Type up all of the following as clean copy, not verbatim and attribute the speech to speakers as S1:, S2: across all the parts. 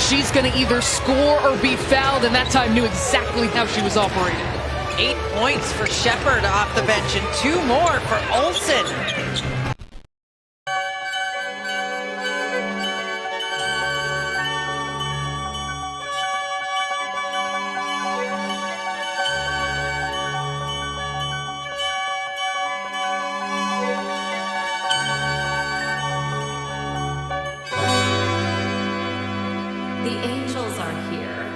S1: she's going to either score or be fouled, and that time knew exactly how she was operating.
S2: 8 points for Shepard off the bench and 2 more for Olsen.
S3: The angels are here.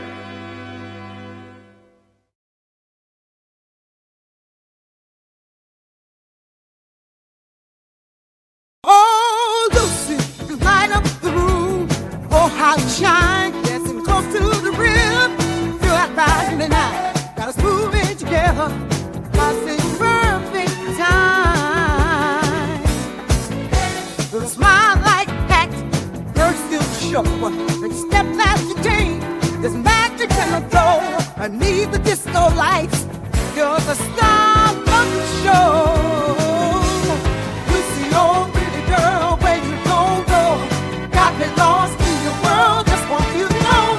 S4: Oh, Lucy, you light up the room. Oh, how you shine, dancing close to the rim. Feel that fire in the night, got us moving together. I say perfect time. The smile like that, you're still show. And step that you take, there's magic in the flow. I need the disco lights, you're the star of the show. Lucy, oh pretty girl, where you gon' go? Got me lost in your world, just want you to know.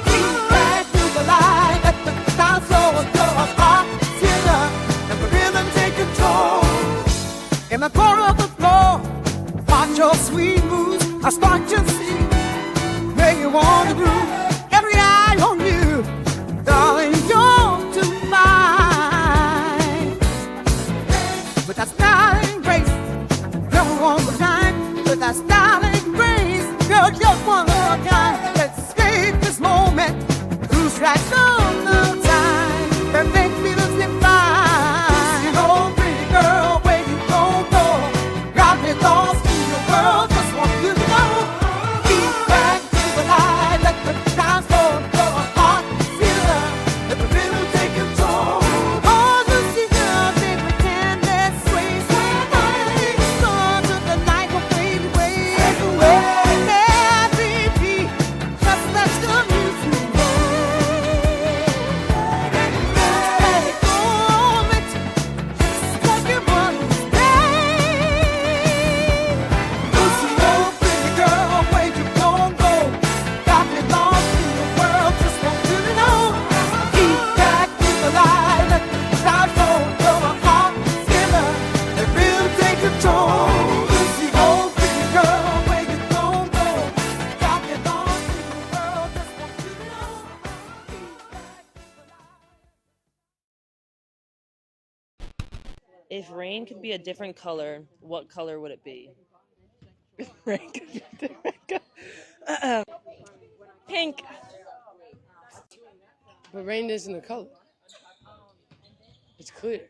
S4: Keep back to the light, let the sound flow until our hearts fill up and the rhythm take control. In the corner of the floor, watch your sweet moves, I start to see where you want to groove. Every eye on you, darling, you're too fine. But that style and grace, you're one more time. But that style and grace, you're just one more time. Let's escape this moment, lose track of the time. Perfect feelings divine. Oh, pretty girl, where you gon' go? Got me lost in your world, just want you to know. Keep back to the light, let the time flow, your heart feel up, let the rhythm take control. Oh, Lucy girl, they pretend they're sway, sway away. Stars of the night will fade away, fade away. Every beat, just let the music play. Every moment, just like you want to stay. Lucy, oh pretty girl, where you gon' go? Got me lost in your world, just want you to know. Keep back to the light, let the sound flow, your heart feel up, and really take control. Lucy, oh pretty girl, where you gon' go? Got me lost in your world, just want you to know. Keep back to the light.
S5: If rain could be a different color, what color would it be?
S6: Rain could be different. Pink.
S7: But rain isn't a color. It's clear.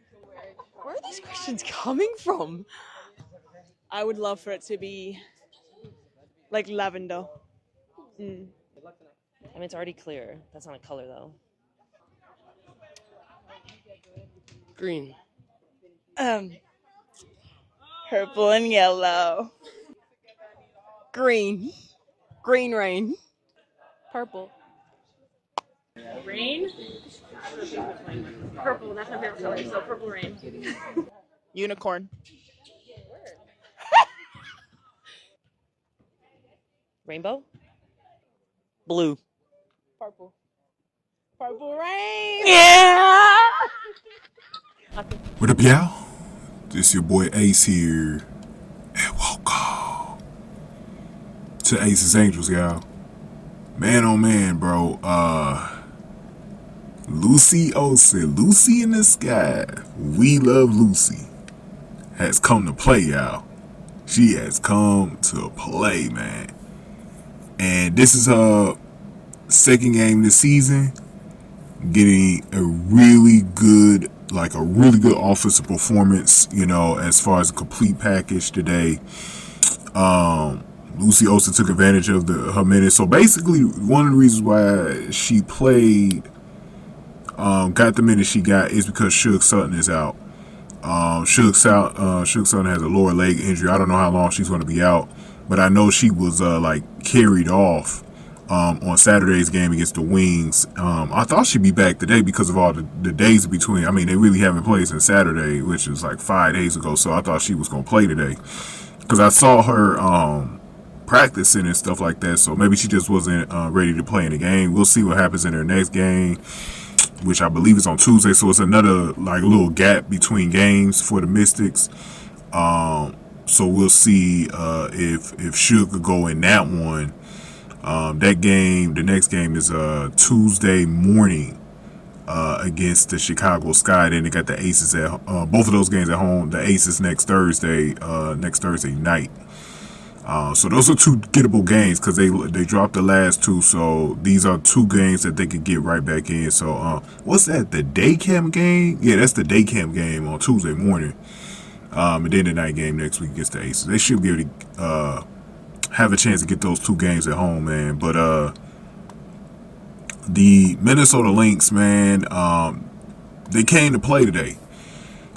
S6: Where are these questions coming from? I would love for it to be like lavender.
S5: I mean, it's already clear. That's not a color, though.
S7: Green.
S6: Purple and yellow. Green. Green rain.
S8: Purple. Rain? Purple, that's my favorite color, so purple rain.
S6: Unicorn.
S5: Rainbow?
S6: Blue. Purple. Purple rain.
S4: Yeah!
S9: What up, y'all? This your boy Ace here. And welcome to Ace's Angels, y'all. Man, oh man, bro. Lucy Olsen, Lucy in the Sky, We Love Lucy, has come to play, y'all. She has come to play, man. And this is her second game this season, getting a really good offensive performance, you know, as far as a complete package today. Lucy Olsen took advantage of her minutes. So basically, one of the reasons why she played, got the minutes she got, is because Suge Sutton is out. Suge Sutton has a lower leg injury. I don't know how long she's going to be out, but I know she was carried off on Saturday's game against the Wings. I thought she'd be back today because of all the days in between. I mean, they really haven't played since Saturday, which is like 5 days ago. So I thought she was going to play today because I saw her practicing and stuff like that. So maybe she just wasn't ready to play in the game. We'll see what happens in her next game, which I believe is on Tuesday. So it's another like little gap between games for the Mystics. So we'll see if Suge could go in that one. That game, the next game is Tuesday morning against the Chicago Sky. Then they got the Aces at both of those games at home. The Aces next Thursday night. So those are two gettable games because they dropped the last two. So these are two games that they could get right back in. So what's that? The day camp game? Yeah, that's the day camp game on Tuesday morning. And then the night game next week against the Aces. They should be able to have a chance to get those two games at home, man. But the Minnesota Lynx, man, they came to play today.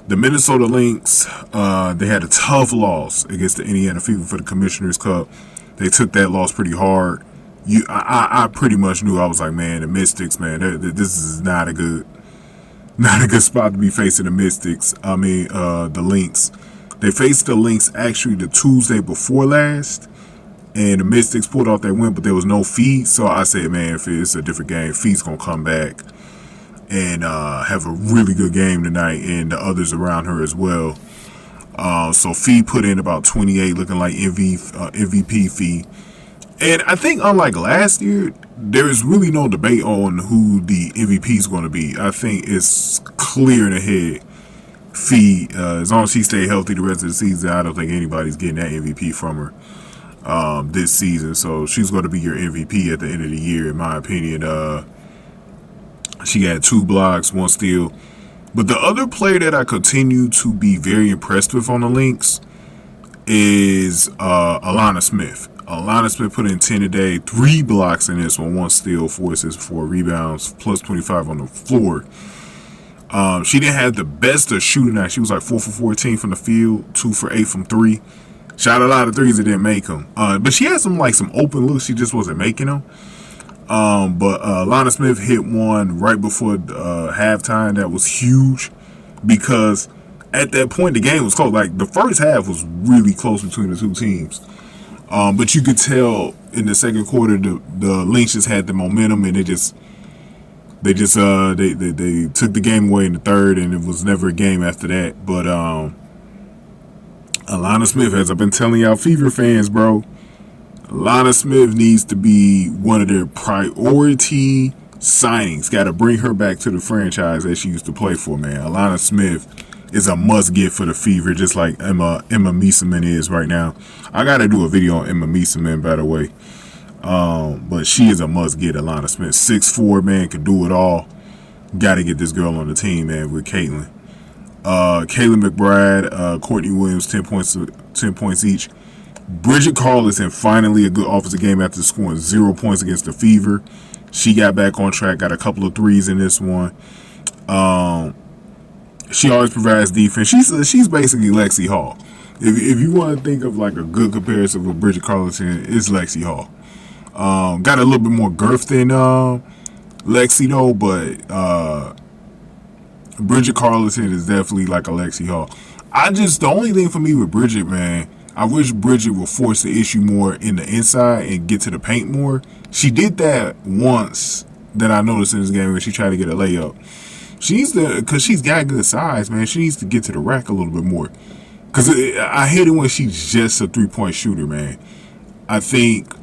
S9: The Minnesota Lynx, they had a tough loss against the Indiana Fever for the Commissioner's Cup. They took that loss pretty hard. I pretty much knew. I was like, man, the Mystics, man, this is not a good spot to be facing the Mystics. I mean, the Lynx. They faced the Lynx actually the Tuesday before last, and the Mystics pulled off that win, but there was no Fee. So I said, man, if it's a different game, Fee's gonna come back and have a really good game tonight, and the others around her as well. So Fee put in about 28, looking like MVP Fee. And I think unlike last year, there is really no debate on who the MVP is going to be. I think it's clear in the head. Fee, as long as she stay healthy the rest of the season, I don't think anybody's getting that MVP from her this season. So she's going to be your MVP at the end of the year, in my opinion. She had 2 blocks, 1 steal. But the other player that I continue to be very impressed with on the Lynx is Alana Smith. Alana Smith put in 10 today, 3 blocks in this one, 1 steal, 4 assists, 4 rebounds, plus 25 on the floor. She didn't have the best of shooting night. She was like 4 for 14 from the field, 2 for 8 from 3. Shot a lot of threes that didn't make them. But she had some open looks. She just wasn't making them. But Alana Smith hit one right before halftime that was huge because at that point the game was close. Like the first half was really close between the two teams. But you could tell in the second quarter the Lynx just had the momentum and they took the game away in the third, and it was never a game after that. But Alana Smith, as I've been telling y'all Fever fans, bro, Alana Smith needs to be one of their priority signings. Got to bring her back to the franchise that she used to play for, man. Alana Smith is a must-get for the Fever, just like Emma Mieseman is right now. I got to do a video on Emma Mieseman, by the way. But she is a must-get, Alana Smith. 6'4", man, can do it all. Got to get this girl on the team, man, with Caitlin. Caitlin McBride, Courtney Williams, 10 points each. Bridget Carlson, finally a good offensive game after scoring 0 points against the Fever. She got back on track, got a couple of threes in this one. She always provides defense. She's basically Lexi Hall. If you want to think of like a good comparison with Bridget Carlson, it's Lexi Hall. Got a little bit more girth than Lexi though, but Bridget Carlson is definitely like a Lexi Hall. The only thing for me with Bridget, man, I wish Bridget would force the issue more in the inside and get to the paint more. She did that once that I noticed in this game when she tried to get a layup. Because she's got good size, man. She needs to get to the rack a little bit more. Because I hate it when she's just a three-point shooter, man. I think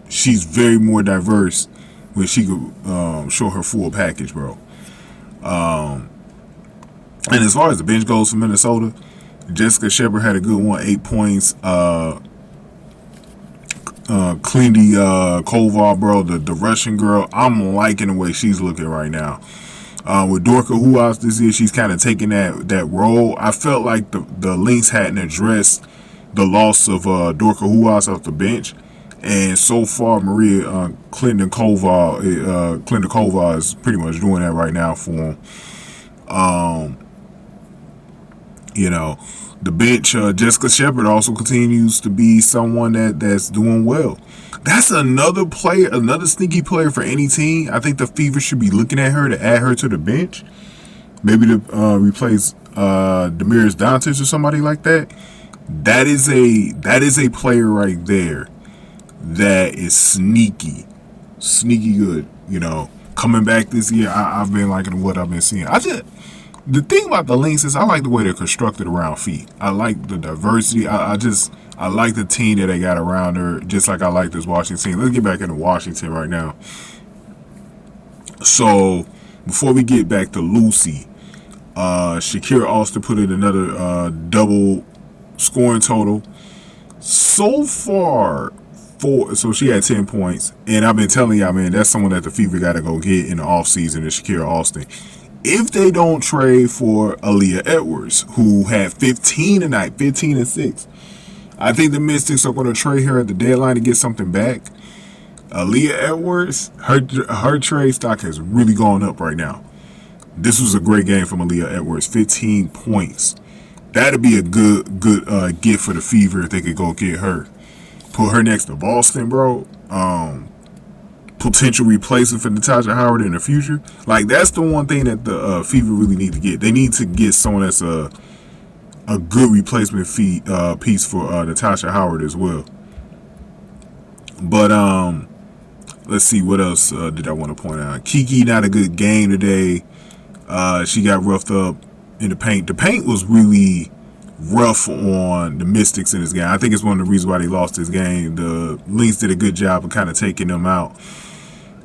S9: she's very more diverse when she could show her full package, bro. And as far as the bench goes for Minnesota, Jessica Shepard had a good one, 8 points. Clindy Kovar, bro, the Russian girl, I'm liking the way she's looking right now. With Dorka Huas this year, she's kind of taking that role. I felt like the Lynx hadn't addressed the loss of Dorka Huas off the bench. And so far, Clinton Kovar is pretty much doing that right now for him. The bench, Jessica Shepard also continues to be someone that's doing well. That's another player, another sneaky player for any team. I think the Fever should be looking at her to add her to the bench. Maybe to replace Demiris Doncic or somebody like that. That is a player right there that is sneaky good. You know, coming back this year, I've been liking what I've been seeing. The thing about the Lynx is I like the way they're constructed around feet. I like the diversity. I like the team that they got around her, just like I like this Washington team. Let's get back into Washington right now. So before we get back to Lucy, Shakira Austin put in another double scoring total. So far, so she had 10 points. And I've been telling y'all, man, that's someone that the Fever got to go get in the offseason is Shakira Austin. If they don't trade for Aaliyah Edwards, who had 15 tonight, 15 and 6, I think the Mystics are going to trade her at the deadline to get something back. Aaliyah Edwards, her trade stock has really gone up right now. This was a great game from Aaliyah Edwards, 15 points. That'd be a good gift for the Fever if they could go get her. Put her next to Boston, bro. Potential replacement for Natasha Howard in the future. Like, that's the one thing that the Fever really need to get. They need to get someone that's a good replacement piece for Natasha Howard as well. But let's see what else did I want to point out. Kiki, not a good game today. She got roughed up in the paint. The paint was really rough on the Mystics in this game. I think it's one of the reasons why they lost this game. The Lynx did a good job of kind of taking them out.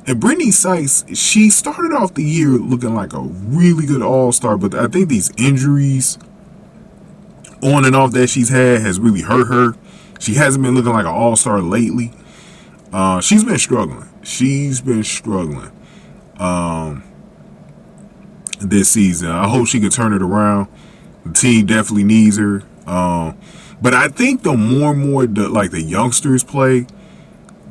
S9: And Brittany Sykes, she started off the year looking like a really good all-star, but I think these injuries on and off that she's had has really hurt her. She hasn't been looking like an all-star lately. She's been struggling. This season. I hope she can turn it around. The team definitely needs her. But I think the more and more the youngsters play,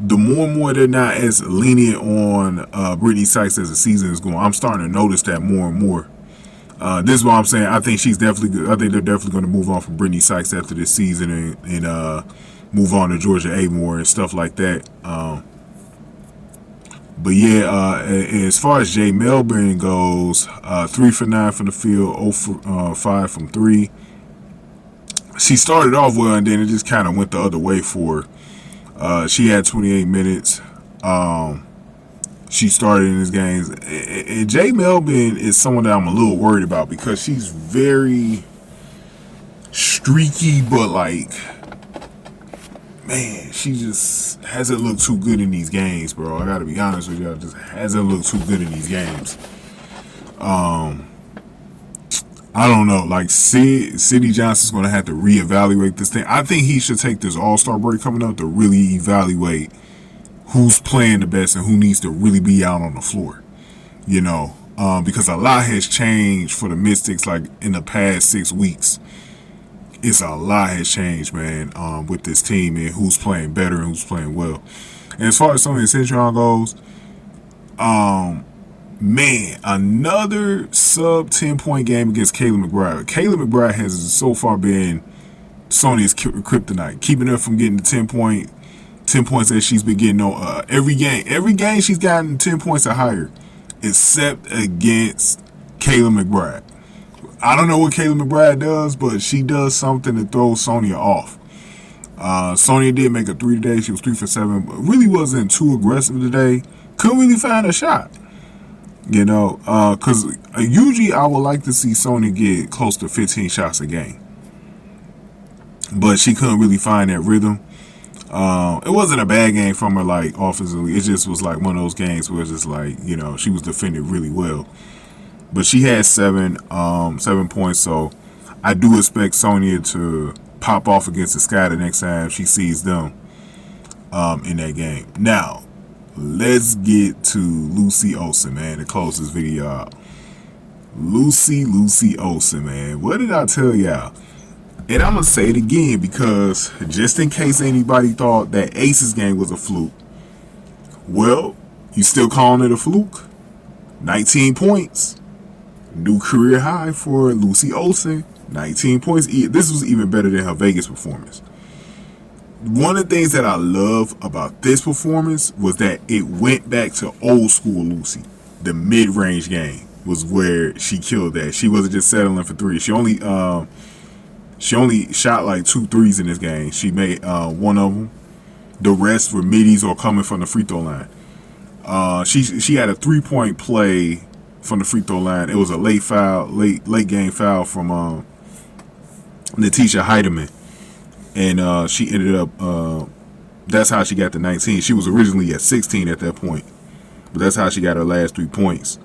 S9: the more and more they're not as lenient on Brittany Sykes as the season is going. I'm starting to notice that more and more. This is what I'm saying. I think she's definitely good. I think they're definitely going to move on from Brittany Sykes after this season and move on to Georgia Amore and stuff like that. But yeah, as far as Jay Melbourne goes, 3 for 9 from the field, 0 for 5 from 3. She started off well, and then it just kind of went the other way for her. She had 28 minutes. She started in this game. And Jay Melbourne is someone that I'm a little worried about because she's very streaky, but like, man, she just hasn't looked too good in these games, bro. I gotta be honest with y'all, just hasn't looked too good in these games. I don't know. Like, Sidney Johnson's gonna have to reevaluate this thing. I think he should take this All-Star break coming up to really evaluate who's playing the best and who needs to really be out on the floor. You know, because a lot has changed for the Mystics, like in the past 6 weeks. It's a lot has changed, man, with this team and who's playing better and who's playing well. And as far as Sonia Cintron goes, man, another sub 10-point game against Kayla McBride. Kayla McBride has so far been Sonia's kryptonite, keeping her from getting the 10 points that she's been getting on every game. Every game she's gotten 10 points or higher, except against Kayla McBride. I don't know what Kayla McBride does, but she does something to throw Sonia off. Sonia did make a 3 today. She was 3 for 7, but really wasn't too aggressive today. Couldn't really find a shot. You know, because usually I would like to see Sonia get close to 15 shots a game. But she couldn't really find that rhythm. It wasn't a bad game from her, like, offensively. It just was like one of those games where it's just like, you know, she was defended really well. But she had 7 points, so I do expect Sonia to pop off against the Sky the next time she sees them in that game. Now, let's get to Lucy Olsen, man, to close this video out. Lucy Olsen, man. What did I tell y'all? And I'm going to say it again because just in case anybody thought that Ace's game was a fluke. Well, you still calling it a fluke? 19 points. New career high for Lucy Olsen. 19 points. This was even better than her Vegas performance. One of the things that I love about this performance was that it went back to old school Lucy. The mid-range game was where she killed that. She wasn't just settling for 3. She only shot like 2 threes in this game. She made one of them. The rest were middies or coming from the free throw line. She had a 3-point play from the free throw line. It was a late game foul from Natisha Heidemann, and she ended up. That's how she got to 19. She was originally at 16 at that point, but that's how she got her last 3 points.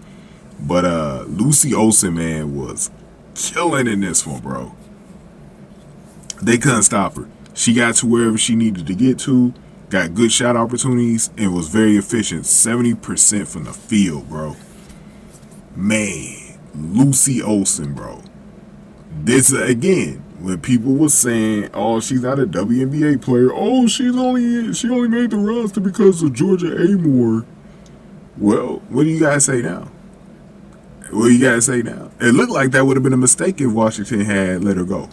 S9: But Lucy Olsen, man, was killing in this one, bro. They couldn't stop her. She got to wherever she needed to get to, got good shot opportunities, and was very efficient. 70% from the field, bro. Man, Lucy Olsen, bro. This, again, when people were saying, oh, she's not a WNBA player. Oh, she only made the roster because of Georgia Amore. Well, what do you guys say now? What do you guys say now? It looked like that would have been a mistake if Washington had let her go.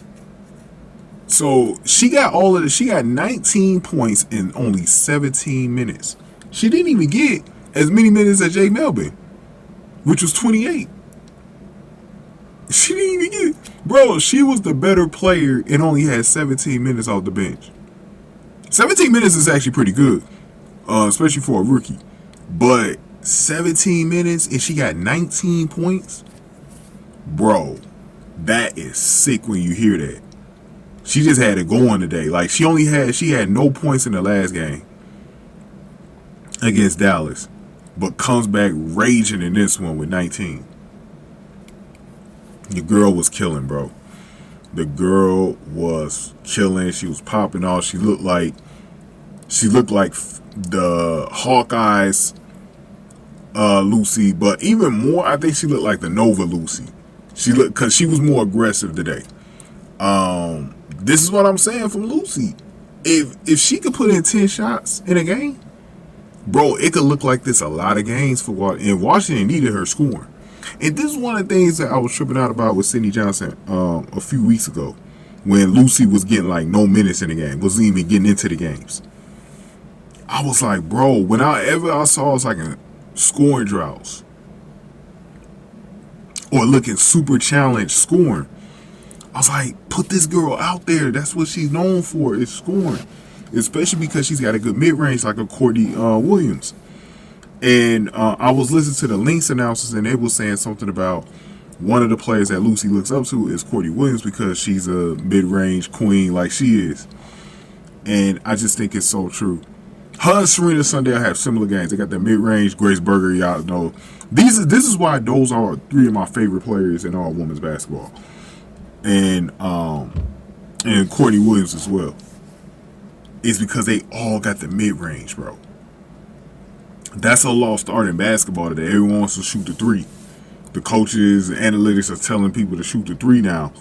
S9: So she got she got 19 points in only 17 minutes. She didn't even get as many minutes as Jay Melvin, which was 28. She didn't even get, bro, she was the better player and only had 17 minutes off the bench. 17 minutes is actually pretty good, especially for a rookie. But 17 minutes and she got 19 points? Bro, that is sick when you hear that. She just had it going today. Like, she had no points in the last game against Dallas, but comes back raging in this one with 19. The girl was killing, bro. The girl was killing. She was popping off. She looked like the Hawkeyes Lucy, but even more, I think she looked like the Nova Lucy. Because she was more aggressive today. This is what I'm saying from Lucy. If she could put in 10 shots in a game, bro, it could look like this a lot of games for Washington. And Washington needed her scoring. And this is one of the things that I was tripping out about with Sydney Johnson a few weeks ago, when Lucy was getting like no minutes in the game, wasn't even getting into the games. I was like, bro, whenever I saw us like in scoring droughts or looking super challenged scoring, I was like, put this girl out there. That's what she's known for, is scoring. Especially because she's got a good mid-range like a Courtney Williams. And I was listening to the Lynx announcers, and they were saying something about one of the players that Lucy looks up to is Courtney Williams because she's a mid-range queen like she is. And I just think it's so true. Her and Serena Sunday have similar games. They got that mid-range, Grace Berger, y'all know. This is why those are 3 of my favorite players in all women's basketball. And Courtney Williams as well. It's because they all got the mid-range, bro. That's a lost art in basketball today. Everyone wants to shoot the 3. The coaches and analytics are telling people to shoot the 3 now.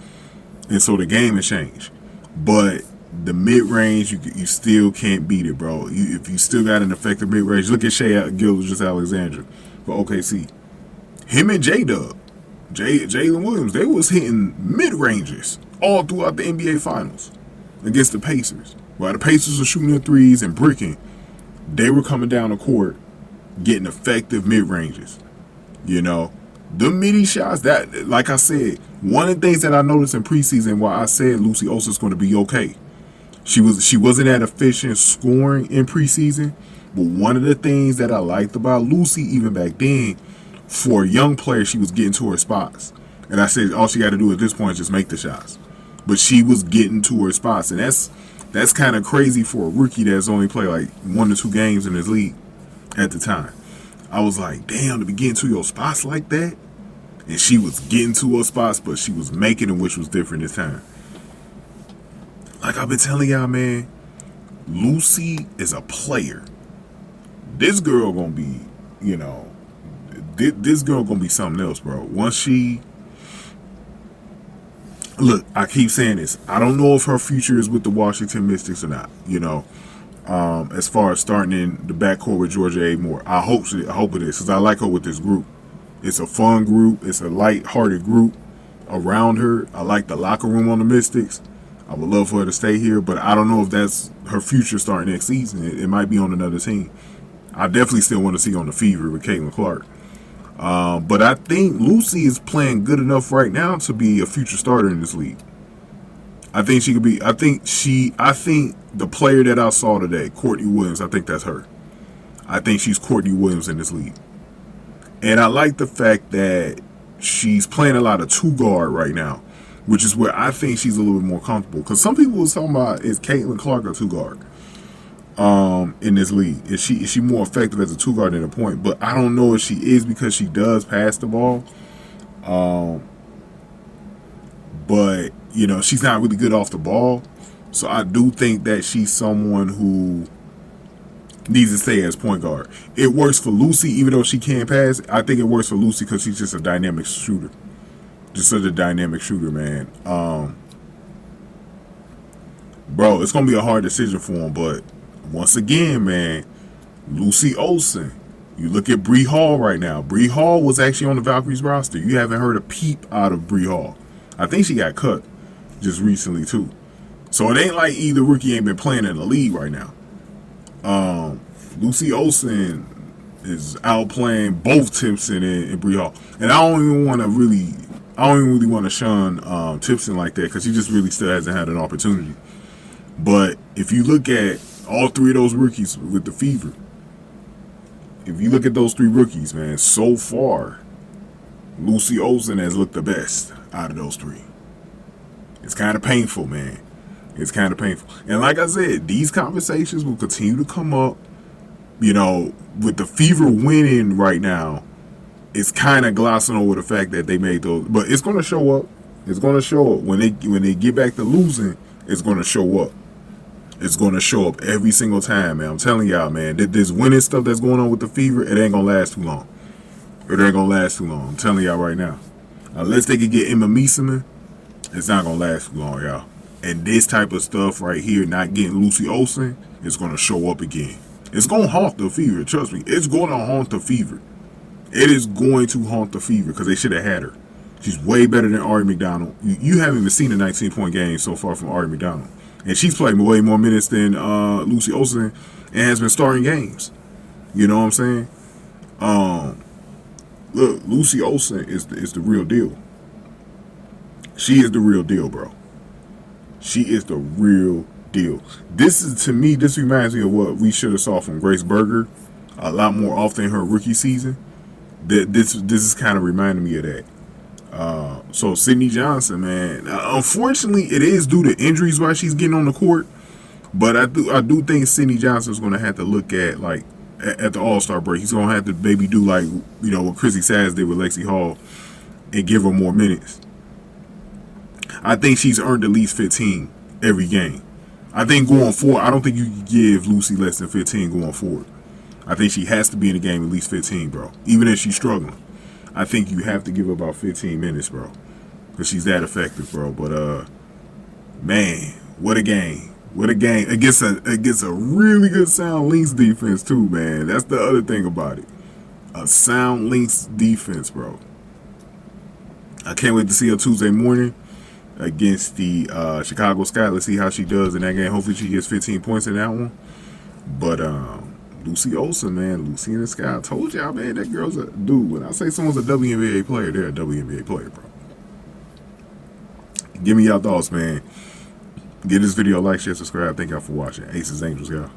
S9: And so the game has changed. But the mid-range, you still can't beat it, bro. If you still got an effective mid-range, look at Shea Gilgeous-Alexander for OKC. Him and J-Dub, Jalen Williams, they was hitting mid-ranges all throughout the NBA Finals against the Pacers. While the Pacers were shooting their 3s and bricking, they were coming down the court getting effective mid-ranges. You know, the midi shots, that, like I said, one of the things that I noticed in preseason why I said Lucy Olsen's going to be okay. She wasn't that efficient scoring in preseason, but one of the things that I liked about Lucy even back then, for a young player, she was getting to her spots. And I said all she got to do at this point is just make the shots. But she was getting to her spots, and that's kind of crazy for a rookie that's only played like 1 or 2 games in this league at the time. I was like, damn, to be getting to your spots like that. And she was getting to her spots, but she was making them, which was different this time. Like I've been telling y'all, man, Lucy is a player. This girl gonna be, you know, this girl gonna be something else, bro. Once she, look, I keep saying this. I don't know if her future is with the Washington Mystics or not, you know. As far as starting in the backcourt with Georgia Amore, I hope it is, because I like her with this group. It's a fun group. It's a light-hearted group around her. I like the locker room on the Mystics. I would love for her to stay here, but I don't know if that's her future starting next season. It might be on another team. I definitely still want to see on the Fever with Caitlin Clark. But I think Lucy is playing good enough right now to be a future starter in this league. I think she could be. I think the player that I saw today, Courtney Williams, I think that's her. I think she's Courtney Williams in this league. And I like the fact that she's playing a lot of two guard right now, which is where I think she's a little bit more comfortable. Because some people was talking about, is Caitlin Clark a two guard in this league? Is she more effective as a two guard than a point? But I don't know if she is, because she does pass the ball. But, you know, she's not really good off the ball. So I do think that she's someone who needs to stay as point guard. It works for Lucy, even though she can't pass. I think it works for Lucy because she's just a dynamic shooter. Just such a dynamic shooter, man. Bro, it's going to be a hard decision for him. But once again, man, Lucy Olsen. You look at Bree Hall right now. Bree Hall was actually on the Valkyries roster. You haven't heard a peep out of Bree Hall. I think she got cut just recently, too. So it ain't like either rookie ain't been playing in the league right now. Lucy Olsen is outplaying both Tipson and Bree Hall. And I don't even really want to shun Tipson like that, because he just really still hasn't had an opportunity. But if you look at all three of those rookies with the Fever, if you look at those three rookies, man, so far, Lucy Olsen has looked the best out of those three. It's kind of painful, man. It's kind of painful. And like I said, these conversations will continue to come up. You know, with the Fever winning right now, it's kind of glossing over the fact that they made those. But it's going to show up. It's going to show up. When they get back to losing, it's going to show up. It's going to show up every single time, man. I'm telling y'all, man, this winning stuff that's going on with the Fever, it ain't going to last too long. It ain't going to last too long. I'm telling y'all right now. Unless they could get Emma Meeseman, it's not going to last too long, y'all. And this type of stuff right here, not getting Lucy Olsen, is going to show up again. It's going to haunt the Fever. Trust me. It's going to haunt the Fever. It is going to haunt the Fever, because they should have had her. She's way better than Ari McDonald. You haven't even seen a 19-point game so far from Ari McDonald. And she's played way more minutes than Lucy Olsen and has been starting games. You know what I'm saying? Look, Lucy Olsen is the real deal. She is the real deal, bro. She is the real deal. This reminds me of what we should have saw from Grace Berger a lot more often in her rookie season. This is kind of reminding me of that. So Sydney Johnson, man, unfortunately, it is due to injuries while she's getting on the court. But I do think Sydney Johnson is going to have to look at, like, at the All-Star break. He's going to have to maybe do, like, you know, what Chrissy Sass did with Lexi Hall and give her more minutes. I think she's earned at least 15 every game. I think going forward, I don't think you can give Lucy less than 15 going forward. I think she has to be in the game at least 15, bro. Even if she's struggling. I think you have to give her about 15 minutes, bro. Because she's that effective, bro. But, man, what a game. What a game. Against a really good sound Lynx defense, too, man. That's the other thing about it. A sound Lynx defense, bro. I can't wait to see her Tuesday morning against the Chicago Sky. Let's see how she does in that game. Hopefully she gets 15 points in that one. But, Lucy Olsen, man, Lucy in the Sky. I told y'all, man, that girl's a dude. When I say someone's a WNBA player, they're a WNBA player, bro. Give me y'all thoughts, man. Give this video a like, share, subscribe. Thank y'all for watching. Aces, Angels, y'all.